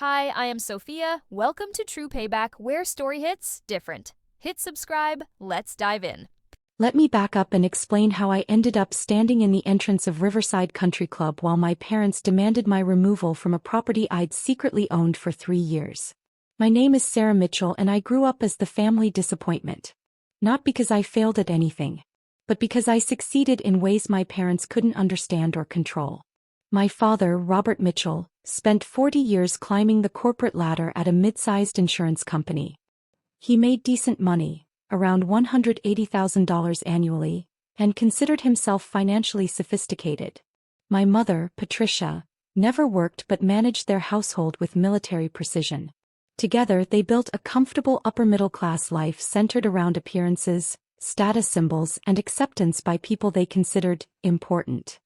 Hi, I am Sophia. Welcome to True Payback, where story hits different. Hit subscribe. Let's dive in. Let me back up and explain how I ended up standing in the entrance of Riverside Country Club while my parents demanded my removal from a property I'd secretly owned for 3 years. My name is Sarah Mitchell and I grew up as the family disappointment. Not because I failed at anything, but because I succeeded in ways my parents couldn't understand or control. My father, Robert Mitchell, spent 40 years climbing the corporate ladder at a mid-sized insurance company. He made decent money, around $180,000 annually, and considered himself financially sophisticated. My mother, Patricia, never worked but managed their household with military precision. Together they built a comfortable upper-middle-class life centered around appearances, status symbols, and acceptance by people they considered important.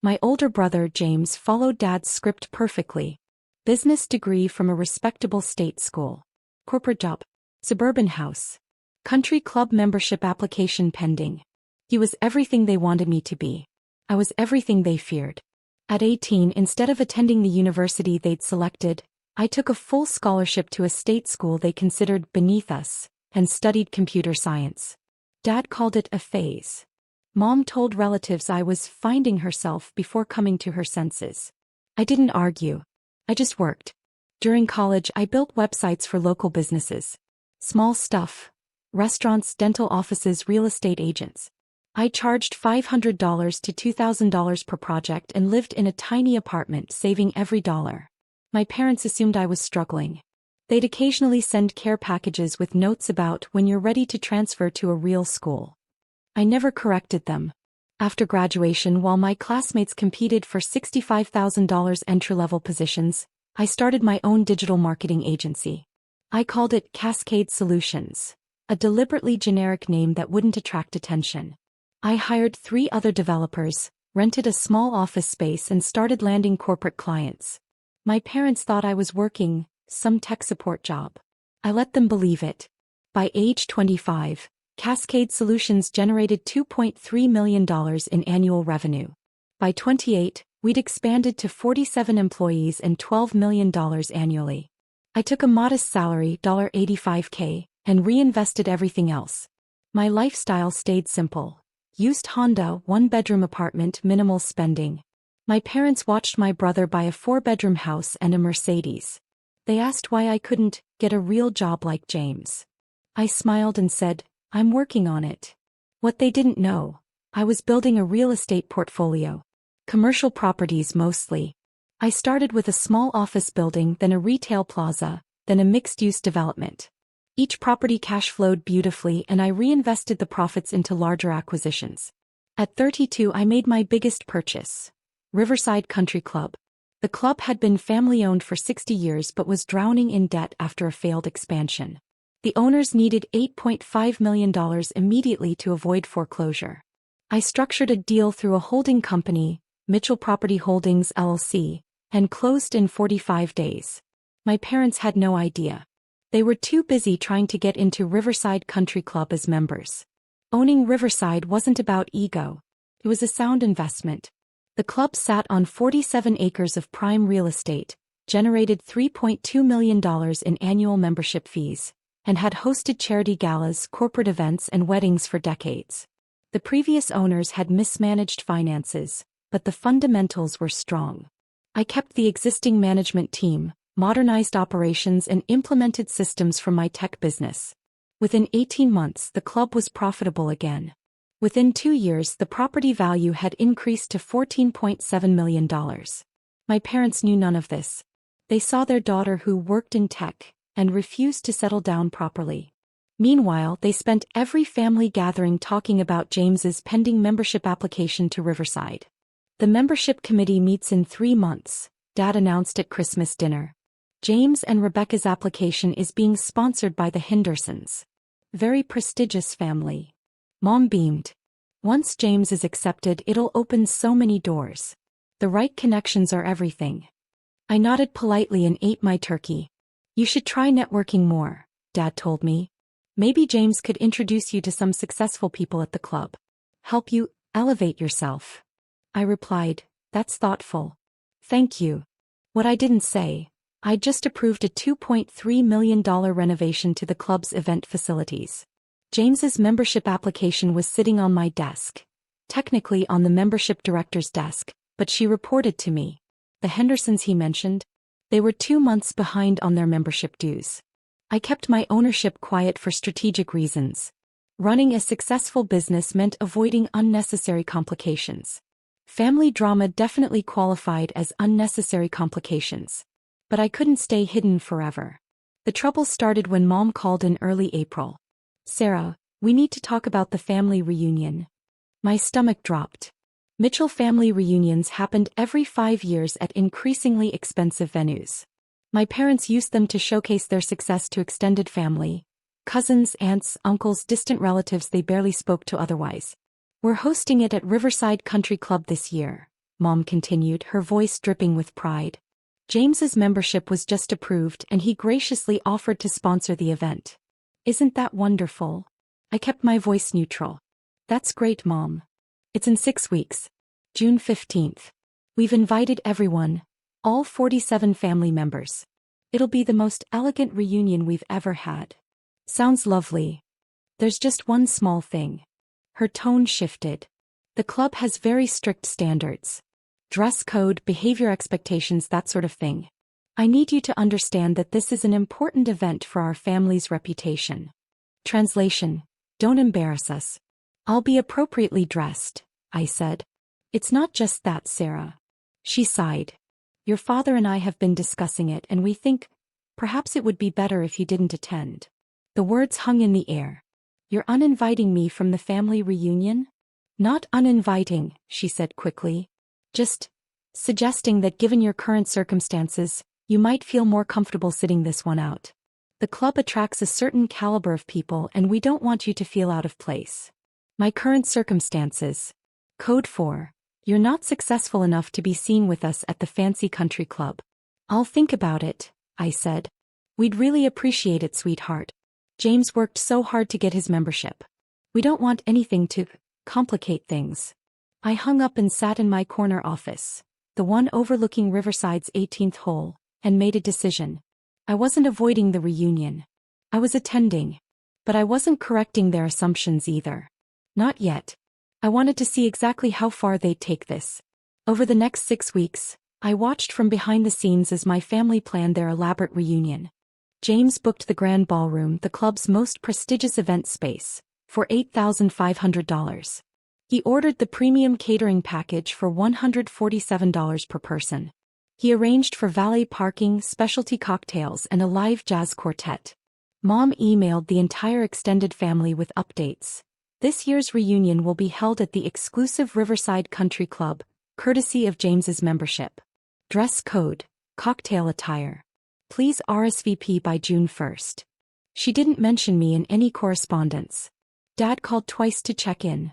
My older brother, James, followed Dad's script perfectly. Business degree from a respectable state school. Corporate job. Suburban house. Country club membership application pending. He was everything they wanted me to be. I was everything they feared. At 18, instead of attending the university they'd selected, I took a full scholarship to a state school they considered beneath us, and studied computer science. Dad called it a phase. Mom told relatives I was finding herself before coming to her senses. I didn't argue. I just worked. During college I built websites for local businesses. Small stuff. Restaurants, dental offices, real estate agents. I charged $500 to $2,000 per project and lived in a tiny apartment, saving every dollar. My parents assumed I was struggling. They'd occasionally send care packages with notes about when you're ready to transfer to a real school. I never corrected them. After graduation, while my classmates competed for $65,000 entry-level positions, I started my own digital marketing agency. I called it Cascade Solutions, a deliberately generic name that wouldn't attract attention. I hired 3 other developers, rented a small office space and started landing corporate clients. My parents thought I was working some tech support job. I let them believe it. By age 25, Cascade Solutions generated $2.3 million in annual revenue. By 28, we'd expanded to 47 employees and $12 million annually. I took a modest salary, $85K, and reinvested everything else. My lifestyle stayed simple. Used Honda, 1-bedroom apartment, minimal spending. My parents watched my brother buy a 4-bedroom house and a Mercedes. They asked why I couldn't get a real job like James. I smiled and said, I'm working on it. What they didn't know, I was building a real estate portfolio. Commercial properties mostly. I started with a small office building, then a retail plaza, then a mixed-use development. Each property cash flowed beautifully and I reinvested the profits into larger acquisitions. At 32 I made my biggest purchase. Riverside Country Club. The club had been family-owned for 60 years but was drowning in debt after a failed expansion. The owners needed $8.5 million immediately to avoid foreclosure. I structured a deal through a holding company, Mitchell Property Holdings LLC, and closed in 45 days. My parents had no idea. They were too busy trying to get into Riverside Country Club as members. Owning Riverside wasn't about ego. It was a sound investment. The club sat on 47 acres of prime real estate, generated $3.2 million in annual membership fees, and had hosted charity galas, corporate events, and weddings for decades. The previous owners had mismanaged finances, but the fundamentals were strong. I kept the existing management team, modernized operations, and implemented systems from my tech business. Within 18 months, the club was profitable again. Within 2 years, the property value had increased to $14.7 million. My parents knew none of this. They saw their daughter who worked in tech and refused to settle down properly. Meanwhile, they spent every family gathering talking about James's pending membership application to Riverside. The membership committee meets in 3 months, Dad announced at Christmas dinner. James and Rebecca's application is being sponsored by the Hendersons. Very prestigious family. Mom beamed. Once James is accepted, it'll open so many doors. The right connections are everything. I nodded politely and ate my turkey. You should try networking more, Dad told me. Maybe James could introduce you to some successful people at the club. Help you elevate yourself. I replied, that's thoughtful. Thank you. What I didn't say I'd just approved a $2.3 million renovation to the club's event facilities. James's membership application was sitting on my desk. Technically on the membership director's desk, but she reported to me. The Hendersons he mentioned, they were 2 months behind on their membership dues. I kept my ownership quiet for strategic reasons. Running a successful business meant avoiding unnecessary complications. Family drama definitely qualified as unnecessary complications. But I couldn't stay hidden forever. The trouble started when Mom called in early April. "Sarah, we need to talk about the family reunion." My stomach dropped. Mitchell family reunions happened every 5 years at increasingly expensive venues. My parents used them to showcase their success to extended family, cousins, aunts, uncles, distant relatives they barely spoke to otherwise. "We're hosting it at Riverside Country Club this year," Mom continued, her voice dripping with pride. "James's membership was just approved and he graciously offered to sponsor the event. Isn't that wonderful?" I kept my voice neutral. "That's great, Mom. It's in 6 weeks. June 15th. We've invited everyone, all 47 family members. It'll be the most elegant reunion we've ever had." "Sounds lovely. There's just one small thing." Her tone shifted. "The club has very strict standards. Dress code, behavior expectations, that sort of thing. I need you to understand that this is an important event for our family's reputation." Translation: "Don't embarrass us." "I'll be appropriately dressed," I said. "It's not just that, Sarah." She sighed. "Your father and I have been discussing it and we think, perhaps it would be better if you didn't attend." The words hung in the air. "You're uninviting me from the family reunion?" "Not uninviting," she said quickly. "Just suggesting that given your current circumstances, you might feel more comfortable sitting this one out. The club attracts a certain caliber of people and we don't want you to feel out of place." "My current circumstances." Code 4. "You're not successful enough to be seen with us at the fancy country club." "I'll think about it," I said. "We'd really appreciate it, sweetheart. James worked so hard to get his membership. We don't want anything to complicate things." I hung up and sat in my corner office, the one overlooking Riverside's 18th hole, and made a decision. I wasn't avoiding the reunion. I was attending. But I wasn't correcting their assumptions either. Not yet. I wanted to see exactly how far they'd take this. Over the next 6 weeks, I watched from behind the scenes as my family planned their elaborate reunion. James booked the grand ballroom, the club's most prestigious event space, for $8,500. He ordered the premium catering package for $147 per person. He arranged for valet parking, specialty cocktails, and a live jazz quartet. Mom emailed the entire extended family with updates. This year's reunion will be held at the exclusive Riverside Country Club, courtesy of James's membership. Dress code, cocktail attire. Please RSVP by June 1st. She didn't mention me in any correspondence. Dad called twice to check in.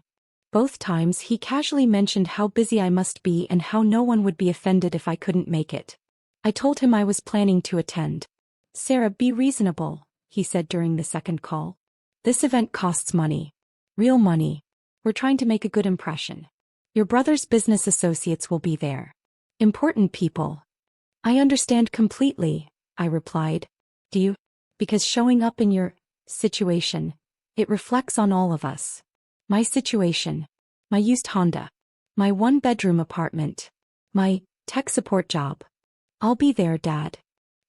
Both times he casually mentioned how busy I must be and how no one would be offended if I couldn't make it. I told him I was planning to attend. "Sarah, be reasonable," he said during the second call. "This event costs money. Real money. We're trying to make a good impression. Your brother's business associates will be there. Important people." "I understand completely," I replied. "Do you? Because showing up in your situation, it reflects on all of us. My situation. My used Honda. My 1-bedroom apartment. My tech support job. I'll be there, Dad."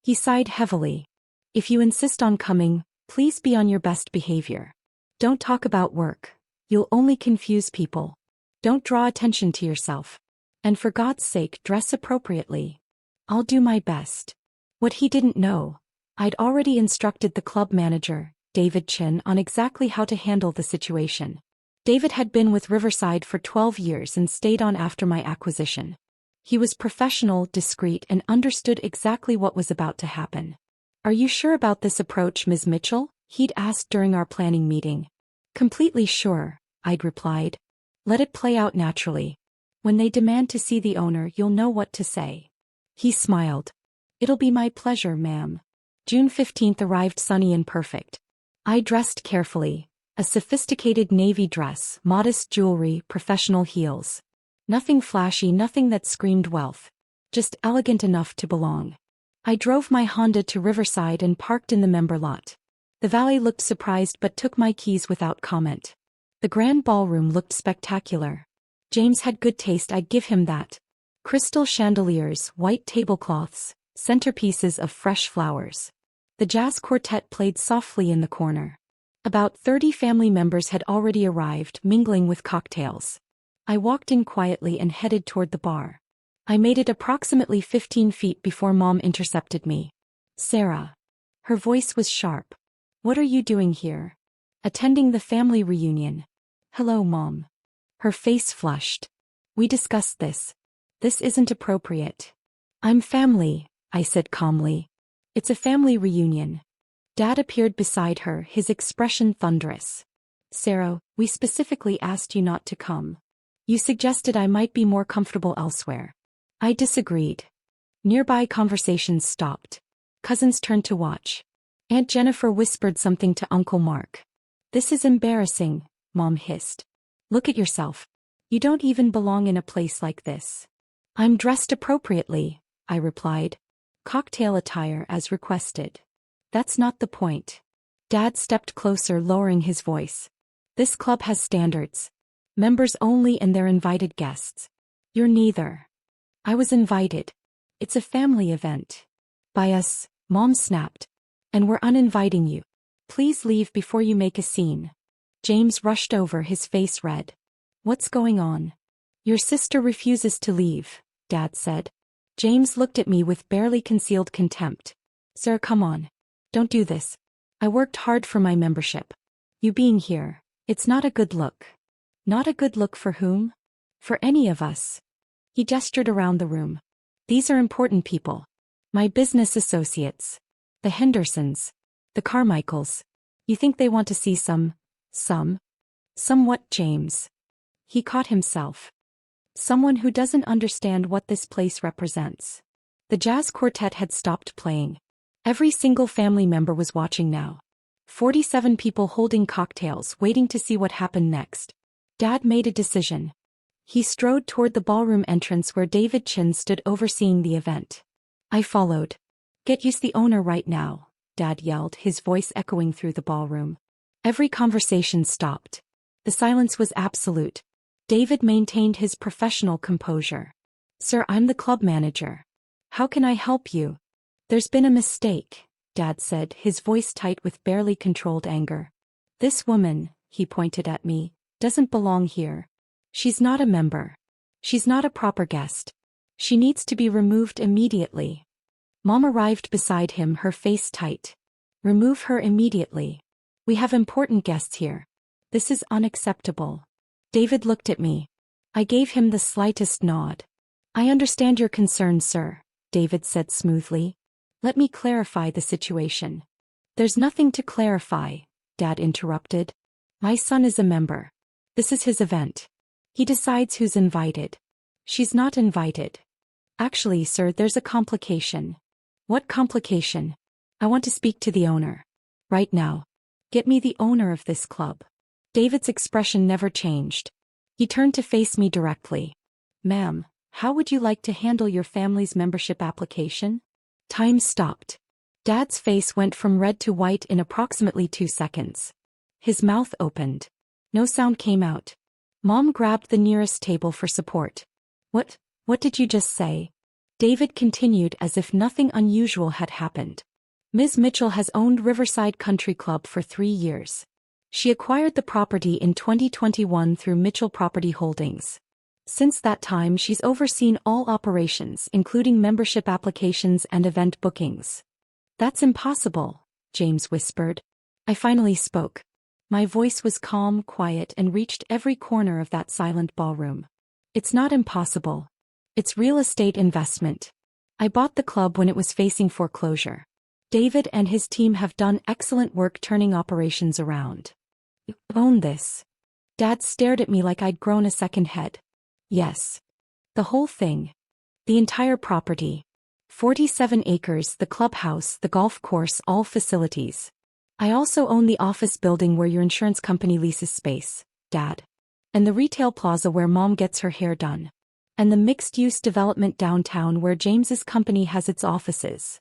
He sighed heavily. "If you insist on coming, please be on your best behavior. Don't talk about work. You'll only confuse people. Don't draw attention to yourself. And for God's sake, dress appropriately." "I'll do my best." What he didn't know, I'd already instructed the club manager, David Chin, on exactly how to handle the situation. David had been with Riverside for 12 years and stayed on after my acquisition. He was professional, discreet, and understood exactly what was about to happen. "Are you sure about this approach, Ms. Mitchell?" he'd asked during our planning meeting. "Completely sure," I'd replied. "Let it play out naturally. When they demand to see the owner, you'll know what to say." He smiled. "It'll be my pleasure, ma'am." June 15th arrived sunny and perfect. I dressed carefully. A sophisticated navy dress, modest jewelry, professional heels. Nothing flashy, nothing that screamed wealth. Just elegant enough to belong. I drove my Honda to Riverside and parked in the member lot. The valet looked surprised but took my keys without comment. The grand ballroom looked spectacular. James had good taste, I'd give him that. Crystal chandeliers, white tablecloths, centerpieces of fresh flowers. The jazz quartet played softly in the corner. About 30 family members had already arrived, mingling with cocktails. I walked in quietly and headed toward the bar. I made it approximately 15 feet before Mom intercepted me. Sarah. Her voice was sharp. What are you doing here? Attending the family reunion. Hello, Mom. Her face flushed. We discussed this. This isn't appropriate. I'm family, I said calmly. It's a family reunion. Dad appeared beside her, his expression thunderous. Sarah, we specifically asked you not to come. You suggested I might be more comfortable elsewhere. I disagreed. Nearby conversations stopped. Cousins turned to watch. Aunt Jennifer whispered something to Uncle Mark. This is embarrassing, Mom hissed. Look at yourself. You don't even belong in a place like this. I'm dressed appropriately, I replied. Cocktail attire as requested. That's not the point. Dad stepped closer, lowering his voice. This club has standards. Members only and their invited guests. You're neither. I was invited. It's a family event. By us, Mom snapped. And we're uninviting you. Please leave before you make a scene. James rushed over, his face red. What's going on? Your sister refuses to leave, Dad said. James looked at me with barely concealed contempt. Sir, come on. Don't do this. I worked hard for my membership. You being here, it's not a good look. Not a good look for whom? For any of us. He gestured around the room. These are important people. My business associates. The Hendersons. The Carmichaels. You think they want to see somewhat, James? He caught himself. Someone who doesn't understand what this place represents. The jazz quartet had stopped playing. Every single family member was watching now. 47 people holding cocktails, waiting to see what happened next. Dad made a decision. He strode toward the ballroom entrance where David Chin stood overseeing the event. I followed. Get used the owner right now, Dad yelled, his voice echoing through the ballroom. Every conversation stopped. The silence was absolute. David maintained his professional composure. Sir, I'm the club manager. How can I help you? There's been a mistake, Dad said, his voice tight with barely controlled anger. This woman, he pointed at me, doesn't belong here. She's not a member. She's not a proper guest. She needs to be removed immediately. Mom arrived beside him, her face tight. Remove her immediately. We have important guests here. This is unacceptable. David looked at me. I gave him the slightest nod. I understand your concern, sir, David said smoothly. Let me clarify the situation. There's nothing to clarify, Dad interrupted. My son is a member. This is his event. He decides who's invited. She's not invited. Actually, sir, there's a complication. What complication? I want to speak to the owner. Right now. Get me the owner of this club. David's expression never changed. He turned to face me directly. Ma'am, how would you like to handle your family's membership application? Time stopped. Dad's face went from red to white in approximately 2 seconds. His mouth opened. No sound came out. Mom grabbed the nearest table for support. What did you just say? David continued as if nothing unusual had happened. Ms. Mitchell has owned Riverside Country Club for 3 years. She acquired the property in 2021 through Mitchell Property Holdings. Since that time, she's overseen all operations, including membership applications and event bookings. That's impossible, James whispered. I finally spoke. My voice was calm, quiet, and reached every corner of that silent ballroom. It's not impossible. It's real estate investment. I bought the club when it was facing foreclosure. David and his team have done excellent work turning operations around. You own this? Dad stared at me like I'd grown a second head. Yes. The whole thing. The entire property. 47 acres, the clubhouse, the golf course, all facilities. I also own the office building where your insurance company leases space, Dad. And the retail plaza where Mom gets her hair done. And the mixed-use development downtown where James's company has its offices.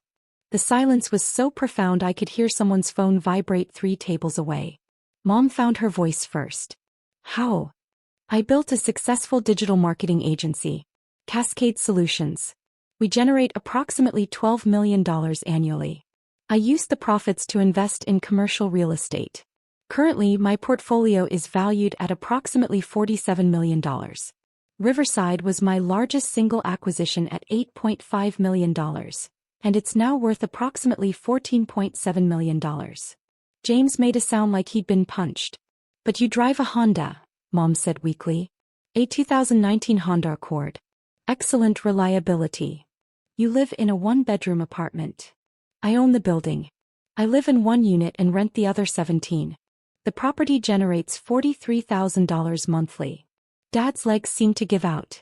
The silence was so profound I could hear someone's phone vibrate 3 tables away. Mom found her voice first. How? I built a successful digital marketing agency, Cascade Solutions. We generate approximately $12 million annually. I used the profits to invest in commercial real estate. Currently, my portfolio is valued at approximately $47 million. Riverside was my largest single acquisition at $8.5 million, and it's now worth approximately $14.7 million. James made a sound like he'd been punched. But you drive a Honda, Mom said weakly. A 2019 Honda Accord. Excellent reliability. You live in a 1-bedroom apartment. I own the building. I live in 1 unit and rent the other 17. The property generates $43,000 monthly. Dad's legs seemed to give out.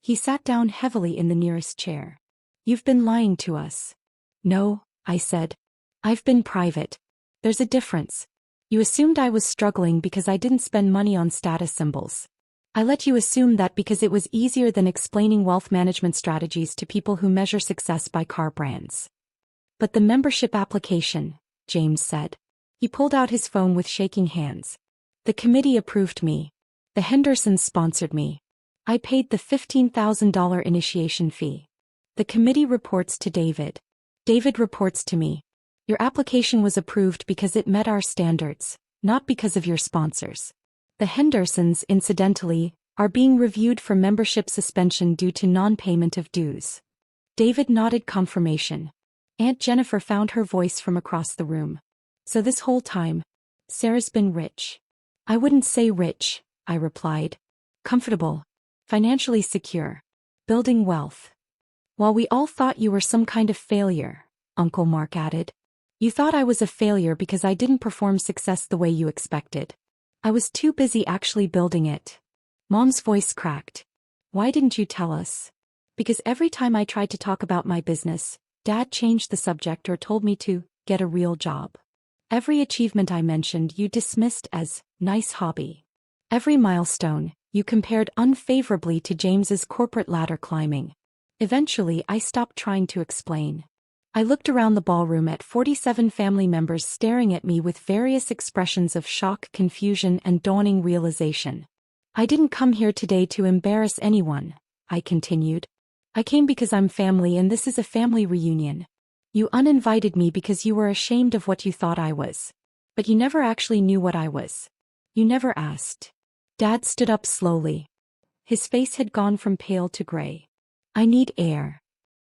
He sat down heavily in the nearest chair. You've been lying to us. No, I said. I've been private. There's a difference. You assumed I was struggling because I didn't spend money on status symbols. I let you assume that because it was easier than explaining wealth management strategies to people who measure success by car brands. But the membership application, James said. He pulled out his phone with shaking hands. The committee approved me. The Hendersons sponsored me. I paid the $15,000 initiation fee. The committee reports to David. David reports to me. Your application was approved because it met our standards, not because of your sponsors. The Hendersons, incidentally, are being reviewed for membership suspension due to non-payment of dues. David nodded confirmation. Aunt Jennifer found her voice from across the room. So this whole time, Sarah's been rich. I wouldn't say rich, I replied. Comfortable. Financially secure. Building wealth. While we all thought you were some kind of failure, Uncle Mark added. You thought I was a failure because I didn't perform success the way you expected. I was too busy actually building it. Mom's voice cracked. Why didn't you tell us? Because every time I tried to talk about my business, Dad changed the subject or told me to get a real job. Every achievement I mentioned you dismissed as nice hobby. Every milestone you compared unfavorably to James's corporate ladder climbing. Eventually I stopped trying to explain. I looked around the ballroom at 47 family members staring at me with various expressions of shock, confusion, and dawning realization. I didn't come here today to embarrass anyone, I continued. I came because I'm family and this is a family reunion. You uninvited me because you were ashamed of what you thought I was. But you never actually knew what I was. You never asked. Dad stood up slowly. His face had gone from pale to gray. I need air.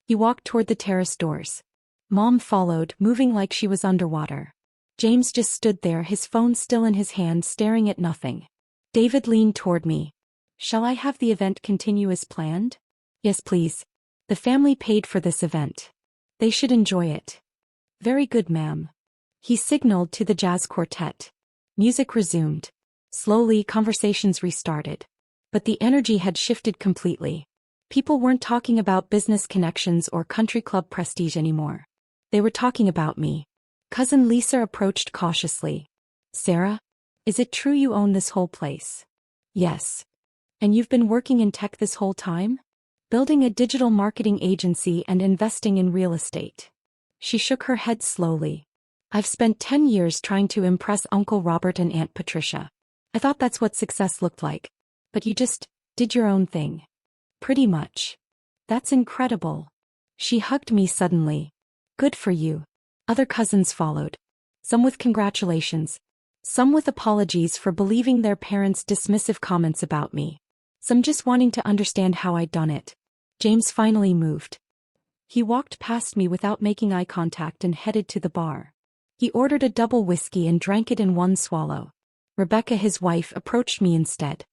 He walked toward the terrace doors. Mom followed, moving like she was underwater. James just stood there, his phone still in his hand, staring at nothing. David leaned toward me. Shall I have the event continue as planned? Yes, please. The family paid for this event. They should enjoy it. Very good, ma'am. He signaled to the jazz quartet. Music resumed. Slowly, conversations restarted. But the energy had shifted completely. People weren't talking about business connections or country club prestige anymore. They were talking about me. Cousin Lisa approached cautiously. Sarah? Is it true you own this whole place? Yes. And you've been working in tech this whole time? Building a digital marketing agency and investing in real estate. She shook her head slowly. I've spent 10 years trying to impress Uncle Robert and Aunt Patricia. I thought that's what success looked like. But you just did your own thing. Pretty much. That's incredible. She hugged me suddenly. Good for you. Other cousins followed. Some with congratulations. Some with apologies for believing their parents' dismissive comments about me. Some just wanting to understand how I'd done it. James finally moved. He walked past me without making eye contact and headed to the bar. He ordered a double whiskey and drank it in one swallow. Rebecca, his wife, approached me instead.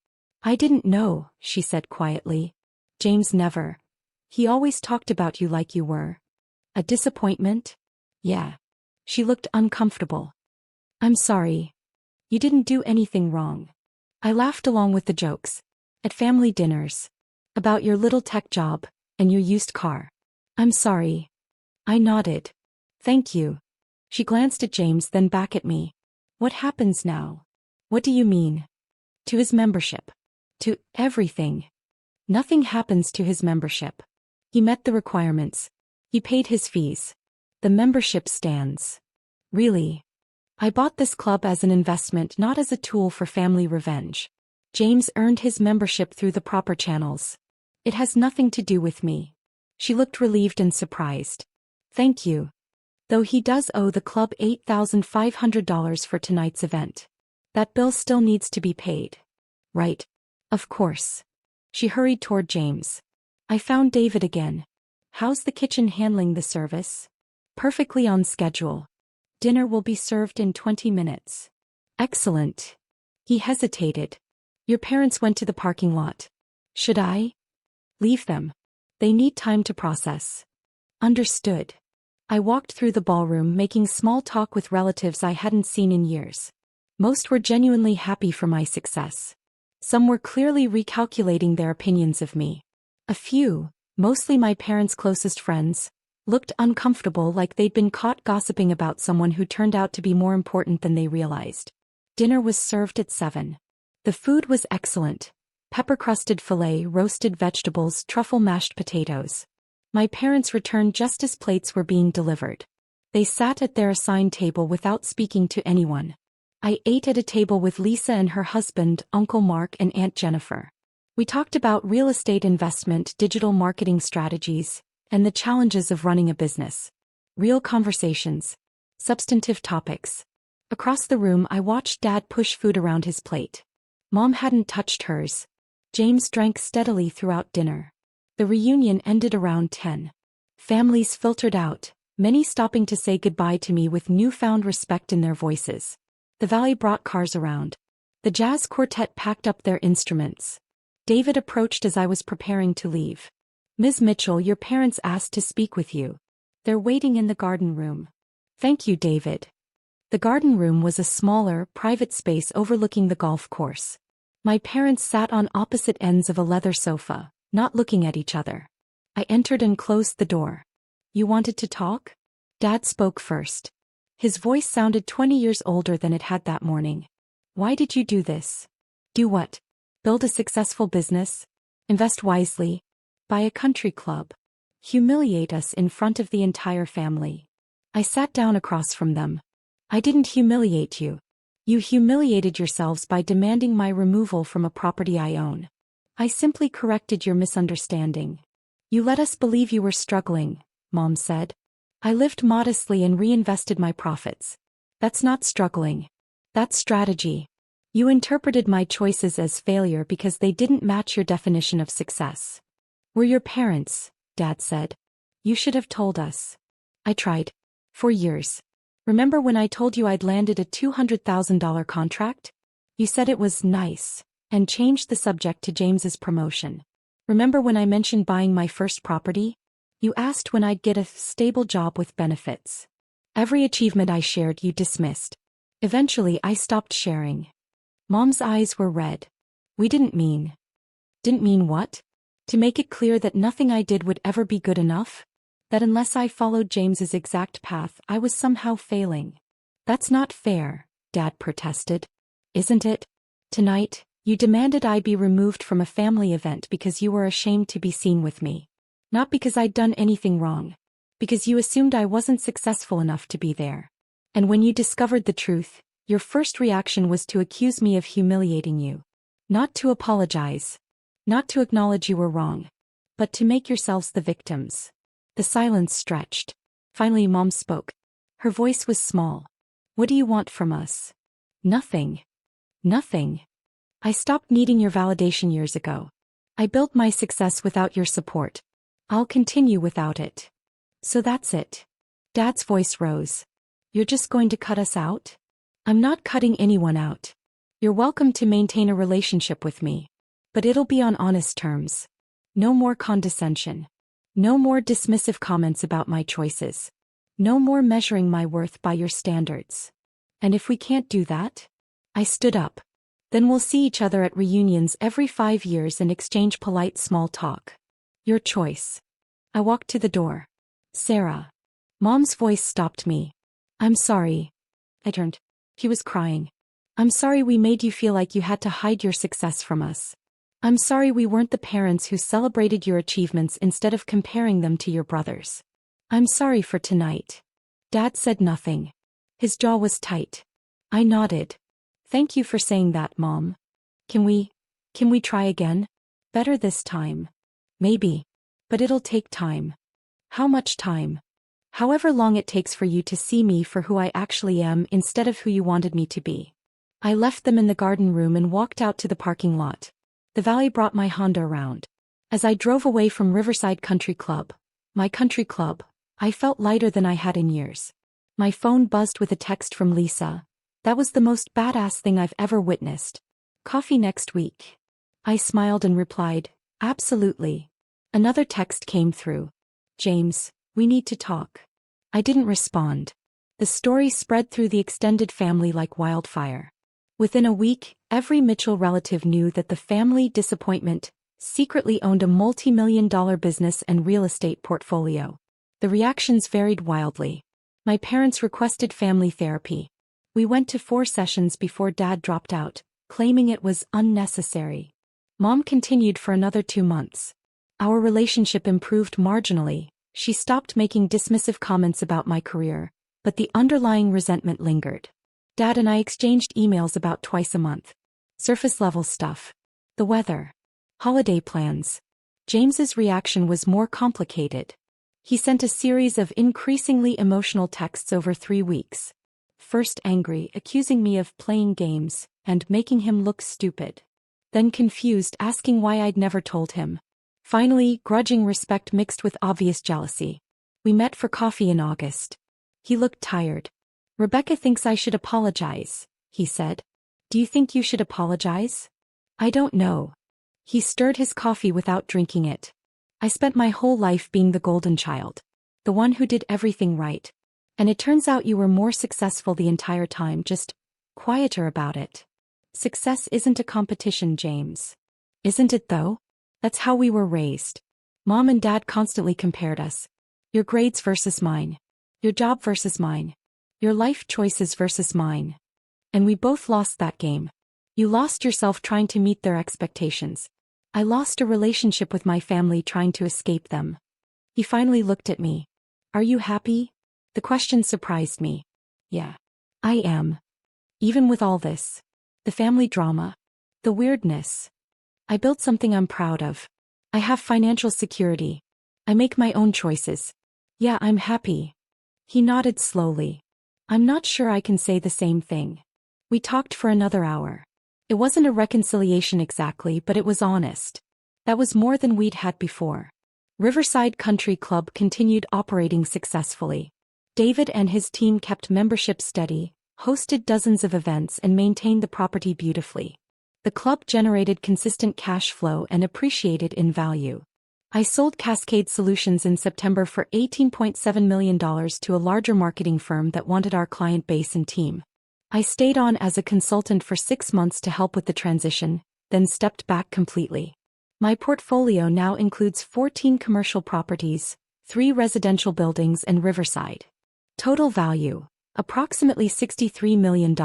I didn't know, she said quietly. James never. He always talked about you like you were. A disappointment? Yeah. She looked uncomfortable. I'm sorry. You didn't do anything wrong. I laughed along with the jokes. At family dinners. About your little tech job, and your used car. I'm sorry. I nodded. Thank you. She glanced at James, then back at me. What happens now? What do you mean? To his membership. To everything. Nothing happens to his membership. He met the requirements. He paid his fees. The membership stands. Really? I bought this club as an investment, not as a tool for family revenge. James earned his membership through the proper channels. It has nothing to do with me. She looked relieved and surprised. Thank you. Though he does owe the club $8,500 for tonight's event. That bill still needs to be paid. Right. Of course. She hurried toward James. I found David again. How's the kitchen handling the service? Perfectly on schedule. Dinner will be served in 20 minutes. Excellent. He hesitated. Your parents went to the parking lot. Should I? Leave them. They need time to process. Understood. I walked through the ballroom making small talk with relatives I hadn't seen in years. Most were genuinely happy for my success. Some were clearly recalculating their opinions of me. A few, mostly my parents' closest friends, looked uncomfortable, like they'd been caught gossiping about someone who turned out to be more important than they realized. Dinner was served at 7. The food was excellent. Pepper-crusted filet, roasted vegetables, truffle mashed potatoes. My parents returned just as plates were being delivered. They sat at their assigned table without speaking to anyone. I ate at a table with Lisa and her husband, Uncle Mark and Aunt Jennifer. We talked about real estate investment, digital marketing strategies, and the challenges of running a business. Real conversations. Substantive topics. Across the room I watched Dad push food around his plate. Mom hadn't touched hers. James drank steadily throughout dinner. The reunion ended around 10. Families filtered out, many stopping to say goodbye to me with newfound respect in their voices. The valley brought cars around. The jazz quartet packed up their instruments. David approached as I was preparing to leave. Ms. Mitchell, your parents asked to speak with you. They're waiting in the garden room. Thank you, David. The garden room was a smaller, private space overlooking the golf course. My parents sat on opposite ends of a leather sofa, not looking at each other. I entered and closed the door. You wanted to talk? Dad spoke first. His voice sounded 20 years older than it had that morning. Why did you do this? Do what? Build a successful business? Invest wisely? Buy a country club? Humiliate us in front of the entire family? I sat down across from them. I didn't humiliate you. You humiliated yourselves by demanding my removal from a property I own. I simply corrected your misunderstanding. You let us believe you were struggling, Mom said. I lived modestly and reinvested my profits. That's not struggling. That's strategy. You interpreted my choices as failure because they didn't match your definition of success. We're your parents, Dad said. You should have told us. I tried. For years. Remember when I told you I'd landed a $200,000 contract? You said it was nice, and changed the subject to James's promotion. Remember when I mentioned buying my first property? You asked when I'd get a stable job with benefits. Every achievement I shared you dismissed. Eventually I stopped sharing. Mom's eyes were red. We didn't mean. Didn't mean what? To make it clear that nothing I did would ever be good enough? That unless I followed James's exact path, I was somehow failing. That's not fair, Dad protested. Isn't it? Tonight, you demanded I be removed from a family event because you were ashamed to be seen with me. Not because I'd done anything wrong. Because you assumed I wasn't successful enough to be there. And when you discovered the truth, your first reaction was to accuse me of humiliating you. Not to apologize. Not to acknowledge you were wrong. But to make yourselves the victims. The silence stretched. Finally Mom spoke. Her voice was small. What do you want from us? Nothing. Nothing. I stopped needing your validation years ago. I built my success without your support. I'll continue without it. So that's it. Dad's voice rose. You're just going to cut us out? I'm not cutting anyone out. You're welcome to maintain a relationship with me. But it'll be on honest terms. No more condescension. No more dismissive comments about my choices. No more measuring my worth by your standards. And if we can't do that? I stood up. Then we'll see each other at reunions every 5 years and exchange polite small talk. Your choice. I walked to the door. Sarah. Mom's voice stopped me. I'm sorry. I turned. He was crying. I'm sorry we made you feel like you had to hide your success from us. I'm sorry we weren't the parents who celebrated your achievements instead of comparing them to your brothers. I'm sorry for tonight. Dad said nothing. His jaw was tight. I nodded. Thank you for saying that, Mom. Can we try again? Better this time. Maybe. But it'll take time. How much time? However long it takes for you to see me for who I actually am instead of who you wanted me to be. I left them in the garden room and walked out to the parking lot. The valet brought my Honda around. As I drove away from Riverside Country Club, my country club, I felt lighter than I had in years. My phone buzzed with a text from Lisa. That was the most badass thing I've ever witnessed. Coffee next week. I smiled and replied, absolutely. Another text came through. James, we need to talk. I didn't respond. The story spread through the extended family like wildfire. Within a week, every Mitchell relative knew that the family disappointment secretly owned a multi-million-dollar business and real estate portfolio. The reactions varied wildly. My parents requested family therapy. We went to 4 sessions before Dad dropped out, claiming it was unnecessary. Mom continued for another 2 months. Our relationship improved marginally. She stopped making dismissive comments about my career, but the underlying resentment lingered. Dad and I exchanged emails about twice a month. Surface-level stuff. The weather. Holiday plans. James's reaction was more complicated. He sent a series of increasingly emotional texts over 3 weeks. First angry, accusing me of playing games and making him look stupid. Then confused, asking why I'd never told him. Finally, grudging respect mixed with obvious jealousy. We met for coffee in August. He looked tired. Rebecca thinks I should apologize, he said. Do you think you should apologize? I don't know. He stirred his coffee without drinking it. I spent my whole life being the golden child. The one who did everything right. And it turns out you were more successful the entire time, just quieter about it. Success isn't a competition, James. Isn't it though? That's how we were raised. Mom and Dad constantly compared us. Your grades versus mine. Your job versus mine. Your life choices versus mine. And we both lost that game. You lost yourself trying to meet their expectations. I lost a relationship with my family trying to escape them. He finally looked at me. Are you happy? The question surprised me. Yeah. I am. Even with all this. The family drama. The weirdness. I built something I'm proud of. I have financial security. I make my own choices. Yeah, I'm happy. He nodded slowly. I'm not sure I can say the same thing. We talked for another hour. It wasn't a reconciliation exactly, but it was honest. That was more than we'd had before. Riverside Country Club continued operating successfully. David and his team kept membership steady, hosted dozens of events and maintained the property beautifully. The club generated consistent cash flow and appreciated in value. I sold Cascade Solutions in September for $18.7 million to a larger marketing firm that wanted our client base and team. I stayed on as a consultant for 6 months to help with the transition, then stepped back completely. My portfolio now includes 14 commercial properties, 3 residential buildings and Riverside. Total value, approximately $63 million.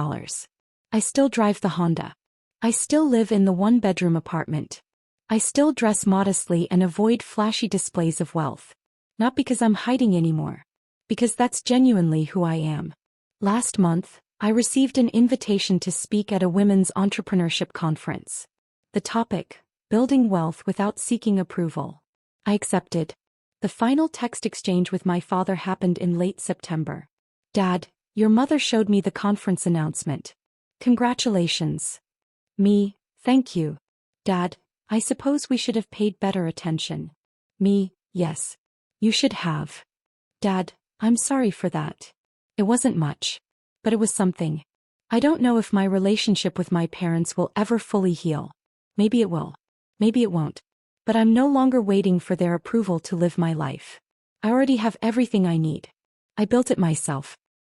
I still drive the Honda. I still live in the 1-bedroom apartment. I still dress modestly and avoid flashy displays of wealth. Not because I'm hiding anymore. Because that's genuinely who I am. Last month, I received an invitation to speak at a women's entrepreneurship conference. The topic, building wealth without seeking approval. I accepted. The final text exchange with my father happened in late September. Dad, your mother showed me the conference announcement. Congratulations. Me, thank you. Dad, I suppose we should have paid better attention. Me, yes. You should have. Dad, I'm sorry for that. It wasn't much. But it was something. I don't know if my relationship with my parents will ever fully heal. Maybe it will. Maybe it won't. But I'm no longer waiting for their approval to live my life. I already have everything I need. I built it myself.